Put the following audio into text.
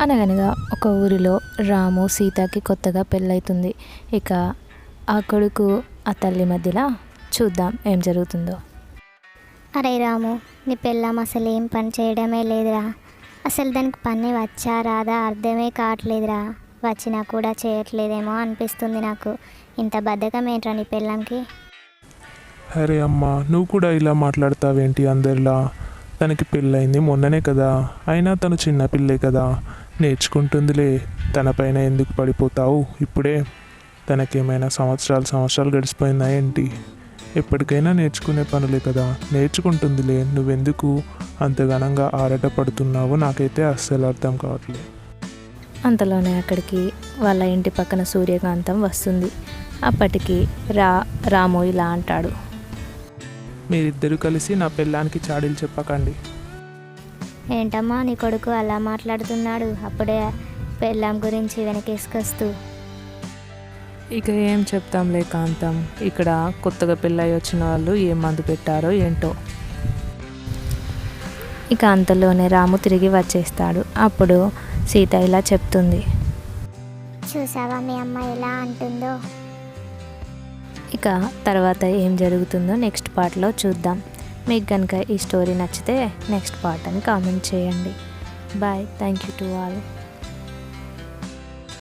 అనగనగా ఒక ఊరిలో రాము సీతకి కొత్తగా పెళ్ళవుతుంది. ఇక ఆ కొడుకు ఆ తల్లి మధ్యలో చూద్దాం ఏం జరుగుతుందో. అరే రాము, నీ పెళ్ళాం అసలు ఏం పని చేయడమే లేదురా. అసలు దానికి పని వచ్చా రాదా అర్థమే కావట్లేదురా. వచ్చినా కూడా చేయట్లేదేమో అనిపిస్తుంది నాకు. ఇంత బద్ధకం ఏంట్రా నీ పెళ్ళాంకి? అరే అమ్మా, నువ్వు కూడా ఇలా మాట్లాడతావేంటి అందరిలా? తనకి పెళ్ళయింది మొన్ననే కదా, అయినా తను చిన్న పిల్లే కదా, నేర్చుకుంటుందిలే. తనపైన ఎందుకు పడిపోతావు ఇప్పుడే? తనకేమైనా సంవత్సరాలు గడిచిపోయిందా ఏంటి? ఎప్పటికైనా నేర్చుకునే పనులే కదా, నేర్చుకుంటుందిలే. నువ్వెందుకు అంత ఘనంగా ఆరాట పడుతున్నావో నాకైతే అస్సలు అర్థం కావట్లేదు. అంతలోనే అక్కడికి వాళ్ళ ఇంటి పక్కన సూర్యకాంతం వస్తుంది. అప్పటికి రాము ఇలా అంటాడు. మీరిద్దరూ కలిసి నా పెళ్ళానికి చాడీలు చెప్పకండి. ఏంటమ్మా నీ కొడుకు అలా మాట్లాడుతున్నాడు అప్పుడే పెళ్ళాం గురించి వెనకేసుకొస్తూ? ఇక ఏం చెప్తాంలే కాంతం, ఇక్కడ కొత్తగా పెళ్ళయి వచ్చిన వాళ్ళు ఏం మందు పెట్టారో ఏంటో. ఇక అంతలోనే రాము తిరిగి వచ్చేస్తాడు. అప్పుడు సీత ఇలా చెప్తుంది. చూసావా మీ అమ్మ ఎలా అంటుందో? ఇక తర్వాత ఏం జరుగుతుందో నెక్స్ట్ పార్ట్లో చూద్దాం. మీకు కనుక ఈ స్టోరీ నచ్చితే నెక్స్ట్ పార్ట్ అని కామెంట్ చేయండి. Bye, thank you to all.